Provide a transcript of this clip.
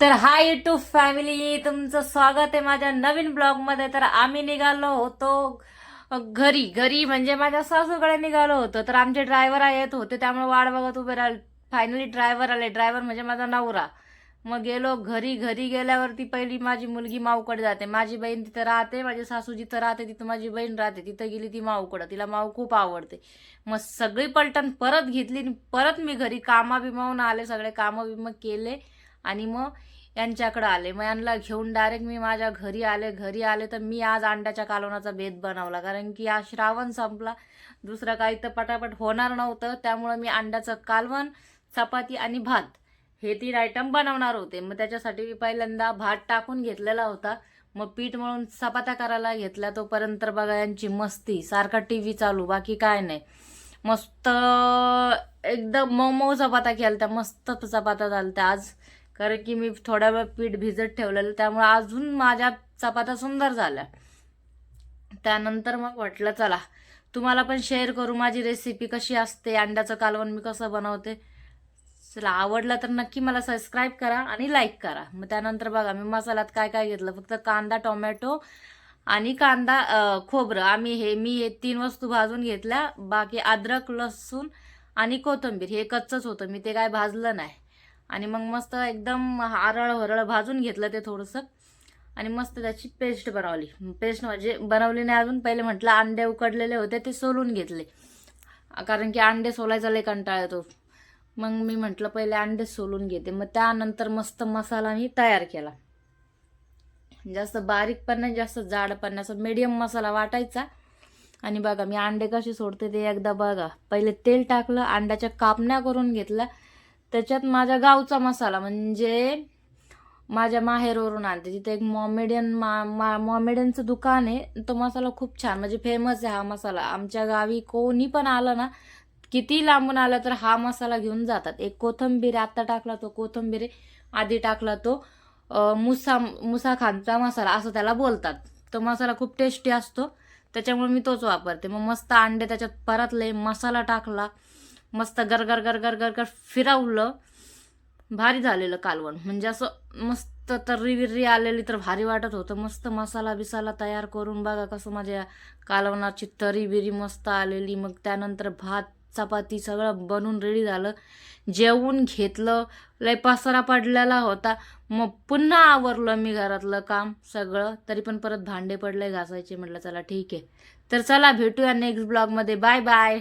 तर हाय YouTube family, तुमचं स्वागत आहे माझ्या नवीन ब्लॉग मध्ये. तर आम्ही निघालो होतो घरी घरी म्हणजे माझ्या सासूकडे निघालो होतो. तर आमचे ड्रायव्हर येत होते, त्यामुळे वाट बघत उभे राहिले. फायनली ड्रायव्हर आले. ड्रायव्हर म्हणजे माझा नवरा. मग गेलो घरी. घरी गेल्यावरती पहिली माझी मुलगी माऊकडे जाते. माझी बहीण तिथं राहते, माझी सासू जिथं राहते तिथं माझी बहीण राहते. तिथं गेली ती माऊकडं. तिला माऊ खूप आवडते. मग सगळी पलटण परत घेतली आणि परत मी घरी कामा बिमावून आले. सगळे कामं बिम केले आणि मग यांच्याकडे आले. मग यांना घेऊन डायरेक्ट मी माझ्या घरी आले. घरी आले तर मी आज अंड्याच्या कालवणाचा बेत बनवला, कारण की आज श्रावण संपला. दुसरं काही तर पटापट होणार नव्हतं. त्यामुळे मी अंड्याचं कालवण, चपाती आणि भात हे 3 आयटम बनवणार होते. मग त्याच्यासाठी मी पहिल्यांदा भात टाकून घेतलेला होता. मग पीठ मळून चपात्या करायला घेतल्या. तोपर्यंत बघा यांची मस्ती, सारखा टीव्ही चालू, बाकी काय नाही. मस्त एकदम मऊ मऊ चपात्या केल्या. मस्त चपात्या झाल्या आज, कारण की मी थोड्या वेळ पीठ भिजत ठेवलेलं, त्यामुळे अजून माझ्या चपात्या सुंदर झाल्या. त्यानंतर मग म्हटलं चला तुम्हाला पण शेअर करू माझी रेसिपी कशी असते, अंड्याचं कालवण मी कसं बनवते. चला, आवडलं तर नक्की मला सबस्क्राईब करा आणि लाईक करा. मग त्यानंतर बघा मी मसाल्यात काय काय घेतलं. फक्त कांदा, टोमॅटो आणि खोबरं. मी हे 3 वस्तू भाजून घेतल्या. बाकी अद्रक, लसूण आणि कोथिंबीर हे कच्चंच होतं, मी ते काय भाजलं नाही. आणि मग मस्त एकदम हरळ हरळ भाजून घेतलं ते थोडंसं आणि मस्त त्याची पेस्ट बनवली. पेस्ट म्हणजे बनवली नाही अजून, पहिले म्हटलं अंडे उकडलेले होते ते सोलून घेतले, कारण की अंडे सोलायचा लय कंटाळा येतो. मग मी म्हटलं पहिले अंडे सोलून घेते. मग त्यानंतर मस्त मसाला मी तयार केला. जास्त बारीक पण नाही, जास्त जाड पण नाही, असं मीडियम मसाला वाटायचा. आणि बघा मी अंडे कसे सोडते ते एकदा बघा. पहिले तेल टाकलं, अंड्याच्या कापण्या करून घेतल्या. त्याच्यात माझ्या गावचा मसाला म्हणजे माझ्या माहेरवरून आणते, तिथे एक मॉमेडियनचं दुकान आहे. तो मसाला खूप छान म्हणजे फेमस आहे हा मसाला. आमच्या गावी कोणी पण आलं ना, किती लांबून आलं तर हा मसाला घेऊन जातात. एक कोथिंबीर आता टाकला तो कोथिंबीर, आधी टाकला तो मुसा खानचा मसाला असं त्याला बोलतात. तो मसाला खूप टेस्टी असतो, त्याच्यामुळे मी तोच वापरते. मग मस्त अंडे त्याच्यात परतले, मसाला टाकला, मस्त गरगर गरगर गरगर फिरवलं. भारी झालेलं कालवण, म्हणजे असं मस्त तर्री विर्री आलेली तर भारी वाटत होतं. मस्त मसाला बिसाला तयार करून बघा कसं माझ्या कालवणाची तरी बिरी मस्त आलेली. मग त्यानंतर भात, चपाती सगळं बनून रेडी झालं. जेवून घेतलं. लय पसारा पडलेला होता. मग पुन्हा आवरलं मी घरातलं काम सगळं. तरी पण परत भांडे पडले घासायचे. म्हटलं चला ठीक आहे. तर चला भेटूया नेक्स्ट ब्लॉगमध्ये. Bye bye.